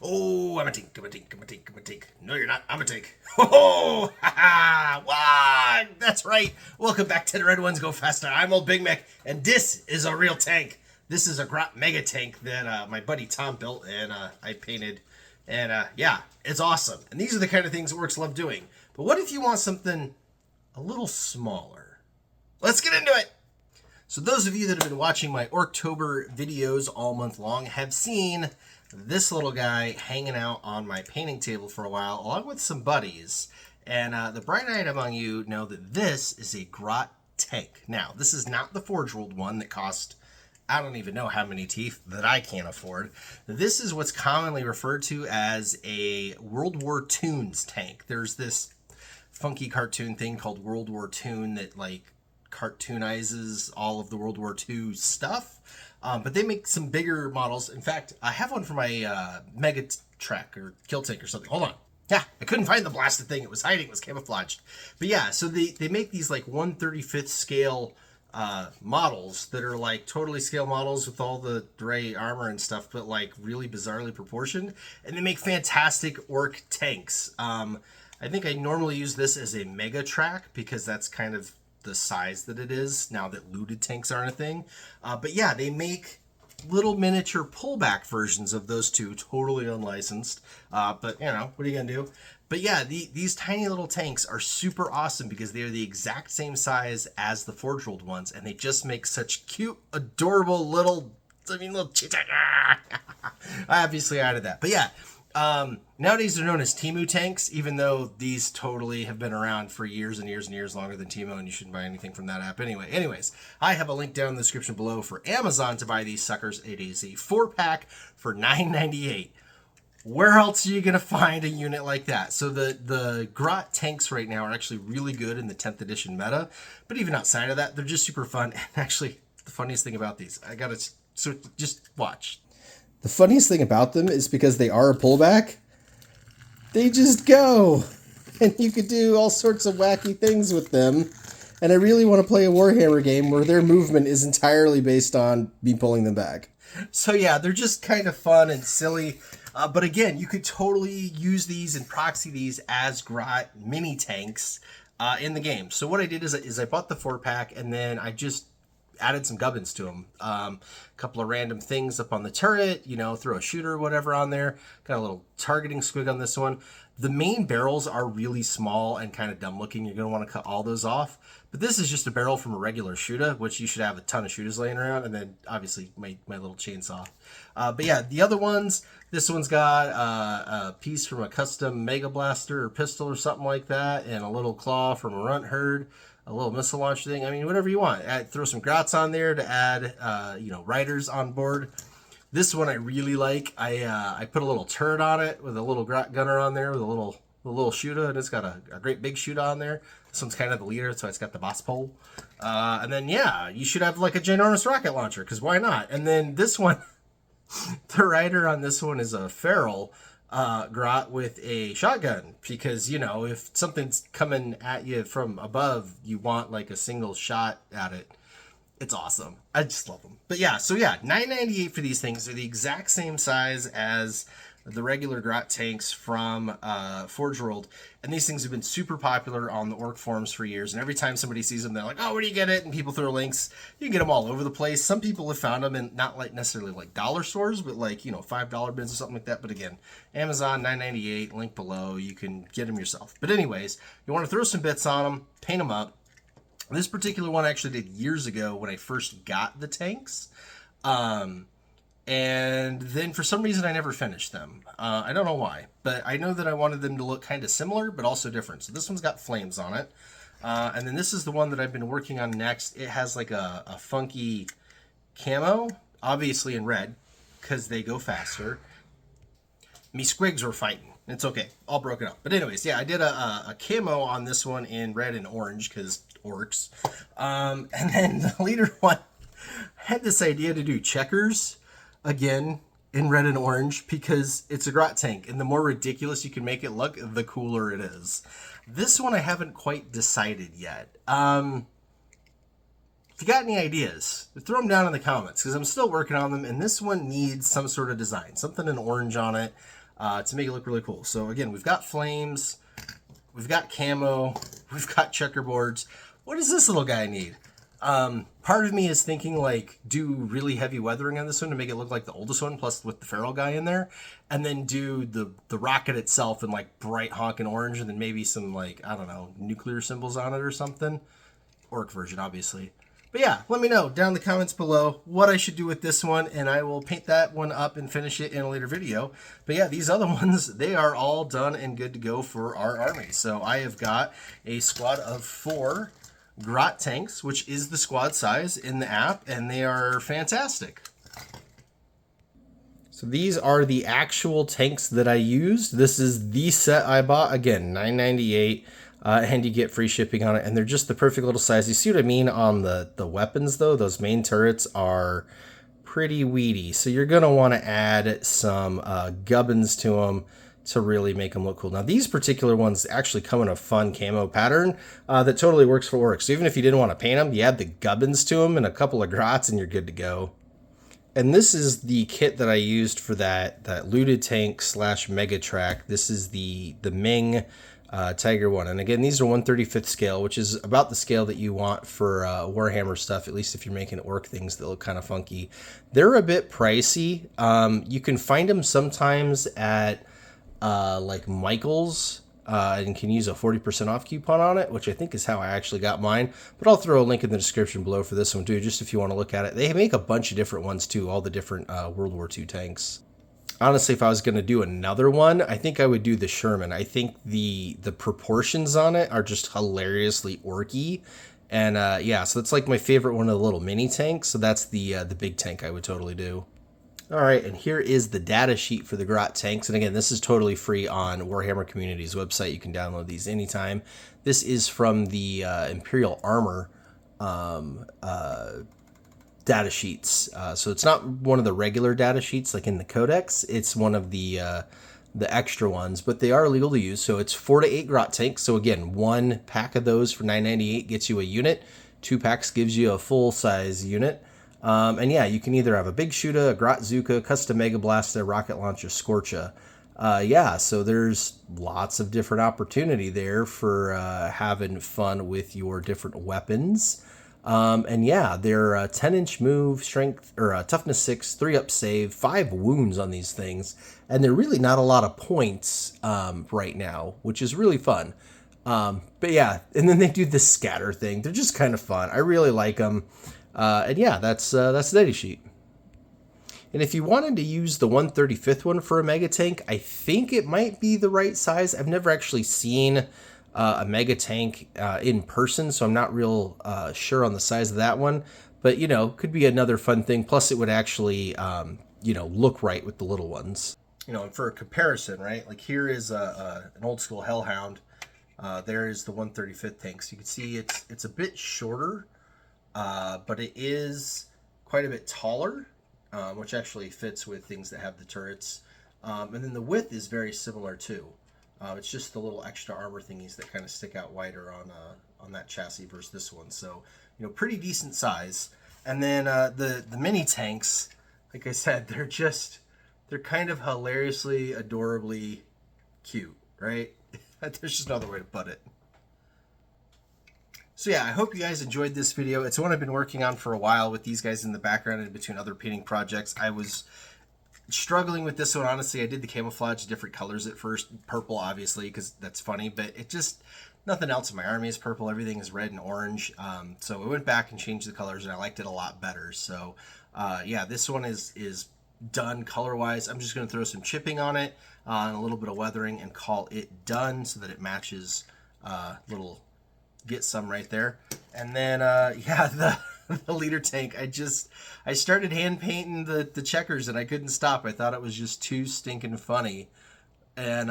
Oh, I'm a tank, I'm a tank, I'm a tank, I'm a tank. No, you're not. I'm a tank. Oh, ha ha. What? That's right. Welcome back to the Red Ones Go Faster. I'm old Big Mek, and this is a real tank. This is a Grot Mega Tank that my buddy Tom built and I painted. And yeah, it's awesome. And these are the kind of things that Orcs love doing. But what if you want something a little smaller? Let's get into it. So those of you that have been watching my Orktober videos all month long have seen this little guy hanging out on my painting table for a while, along with some buddies. And the bright-eyed among you know that this is a Grot Tank. Now, this is not the Forge World one that cost, I don't even know how many teeth that I can't afford. This is what's commonly referred to as a World War Toons tank. There's this funky cartoon thing called World War Toon that, like, cartoonizes all of the World War II stuff, but they make some bigger models. In fact, I have one for my Mega Track or Kill Tank or something. Hold on. Yeah, I couldn't find the blasted thing. It was hiding. It was camouflaged. But yeah, so they make these like 1/35th scale models that are like totally scale models with all the gray armor and stuff, but like really bizarrely proportioned. And they make fantastic orc tanks. I think I normally use this as a Mega Track because that's kind of the size that it is now that looted tanks aren't a thing. But yeah, they make little miniature pullback versions of those two, totally unlicensed. But you know, what are you gonna do? But yeah, these tiny little tanks are super awesome because they are the exact same size as the Forge World ones, and they just make such cute, adorable little, little cheetah. I obviously added that, but yeah. Nowadays they're known as Temu tanks, even though these totally have been around for years and years and years longer than Temu, and you shouldn't buy anything from that app anyway. Anyways, I have a link down in the description below for Amazon to buy these suckers. It is a 4-pack for $9.98. Where else are you going to find a unit like that? So the Grot tanks right now are actually really good in the 10th edition meta, but even outside of that, they're just super fun. And actually, the funniest thing about these, I got to, so just watch. The funniest thing about them is because they are a pullback, they just go. And you could do all sorts of wacky things with them. And I really want to play a Warhammer game where their movement is entirely based on me pulling them back. So yeah, they're just kind of fun and silly. But again, you could totally use these and proxy these as Grot Mini Tanks in the game. So what I did is I bought the 4-pack and then I just added some gubbins to them. A couple of random things up on the turret, you know, throw a shooter or whatever on there. Got a little targeting squig on this one. The main barrels are really small and kind of dumb looking. You're going to want to cut all those off. But this is just a barrel from a regular shooter, which you should have a ton of shooters laying around. And then obviously my little chainsaw. But yeah, the other ones, this one's got a piece from a custom Mega Blaster or pistol or something like that. And a little claw from a runt herd. A little missile launch thing. I mean, whatever you want. Throw some grots on there to add, riders on board. This one I really like. I put a little turret on it with a little grot gunner on there with a little shooter, and it's got a great big shooter on there. This one's kind of the leader, so it's got the boss pole. And then yeah, you should have like a ginormous rocket launcher, because why not? And then this one, the rider on this one is a feral Grot with a shotgun, because you know, if something's coming at you from above, you want like a single shot at it. It's awesome. I just love them. But yeah, so yeah, $9.98 for these things. They're the exact same size as the regular Grot tanks from Forge World, and these things have been super popular on the orc forums for years, and every time somebody sees them, they're like, oh, where do you get it? And people throw links. You can get them all over the place. Some people have found them in not like necessarily like dollar stores, but like, you know, $5 bins or something like that. But again, Amazon, $9.98, link below. You can get them yourself. But anyways, you want to throw some bits on them, paint them up. This particular one I actually did years ago when I first got the tanks. And then for some reason I never finished them. I don't know why, but I know that I wanted them to look kind of similar, but also different. So this one's got flames on it. And then this is the one that I've been working on next. It has like a funky camo, obviously in red, because they go faster. Me squigs were fighting. It's okay. All broken up. But anyways, yeah, I did a camo on this one in red and orange, because orcs. And then the leader one had this idea to do checkers, again, in red and orange, because it's a Grot tank, and the more ridiculous you can make it look, the cooler it is. This one I haven't quite decided yet. If you got any ideas, throw them down in the comments, because I'm still working on them, and this one needs some sort of design. Something in orange on it. to make it look really cool. So again, we've got flames, we've got camo, we've got checkerboards. What does this little guy need? Part of me is thinking like do really heavy weathering on this one to make it look like the oldest one, plus with the feral guy in there, and then do the rocket itself in like bright honking orange, and then maybe some like, I don't know, nuclear symbols on it or something. Orc version, obviously. But yeah, let me know down in the comments below what I should do with this one, and I will paint that one up and finish it in a later video. But yeah, these other ones, they are all done and good to go for our army. So I have got a squad of 4 Grot Tanks, which is the squad size in the app, and they are fantastic. So these are the actual tanks that I used. This is the set I bought. Again, $9.98, and you get free shipping on it, and they're just the perfect little size. You see what I mean on the weapons, though? Those main turrets are pretty weedy, so you're going to want to add some gubbins to them to really make them look cool. Now, these particular ones actually come in a fun camo pattern that totally works for orcs. So even if you didn't want to paint them, you add the gubbins to them and a couple of grots and you're good to go. And this is the kit that I used for that looted tank / mega track. This is the Ming Tiger 1. And again, these are 1/35th scale, which is about the scale that you want for Warhammer stuff, at least if you're making orc things that look kind of funky. They're a bit pricey. You can find them sometimes at like Michael's, and can use a 40% off coupon on it, which I think is how I actually got mine. But I'll throw a link in the description below for this one too, just if you want to look at it. They make a bunch of different ones too, all the different World War II tanks. Honestly, if I was going to do another one, I think I would do the Sherman. I think the proportions on it are just hilariously orky. And yeah, so it's like my favorite one of the little mini tanks. So that's the big tank I would totally do. All right, and here is the data sheet for the Grot Tanks. And again, this is totally free on Warhammer Community's website. You can download these anytime. This is from the Imperial Armor data sheets. So it's not one of the regular data sheets like in the Codex. It's one of the extra ones, but they are legal to use. So it's 4 to 8 Grot Tanks. So again, 1 pack of those for $9.98 gets you a unit. 2 packs gives you a full-size unit. And yeah, you can either have a Big Shooter, a Grot Zuka, Custom Mega Blaster, Rocket Launcher, Scorcha. Yeah, so there's lots of different opportunity there for having fun with your different weapons. And yeah, they're 10-inch move, strength, or toughness 6, 3-up save, 5 wounds on these things. And they're really not a lot of points right now, which is really fun. But yeah, and then they do the scatter thing. They're just kind of fun. I really like them. And yeah, that's the data sheet. And if you wanted to use the 1/35th one for a mega tank, I think it might be the right size. I've never actually seen a mega tank in person, so I'm not real sure on the size of that one. But, you know, could be another fun thing. Plus, it would actually, you know, look right with the little ones. You know, and for a comparison, right, like here is an old school Hellhound. There is the 1/35th tank. So you can see it's a bit shorter. But it is quite a bit taller, which actually fits with things that have the turrets. And then the width is very similar too. It's just the little extra armor thingies that kind of stick out wider on that chassis versus this one. So, you know, pretty decent size. And then the mini tanks, like I said, they're kind of hilariously, adorably cute, right? There's just no other way to put it. So yeah, I hope you guys enjoyed this video. It's one I've been working on for a while with these guys in the background and between other painting projects. I was struggling with this one, honestly. I did the camouflage, different colors at first. Purple, obviously, because that's funny. But it just, nothing else in my army is purple. Everything is red and orange. So I went back and changed the colors, and I liked it a lot better. So yeah, this one is done color-wise. I'm just going to throw some chipping on it and a little bit of weathering and call it done so that it matches little... Get some right there. And then yeah, the leader tank, I started hand painting the checkers and I couldn't stop. I thought it was just too stinking funny. And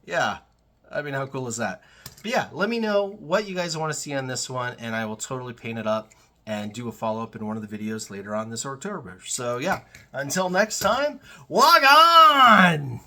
yeah, I mean, how cool is that? But yeah, let me know what you guys want to see on this one, and I will totally paint it up and do a follow-up in one of the videos later on this October. So yeah, until next time, log on!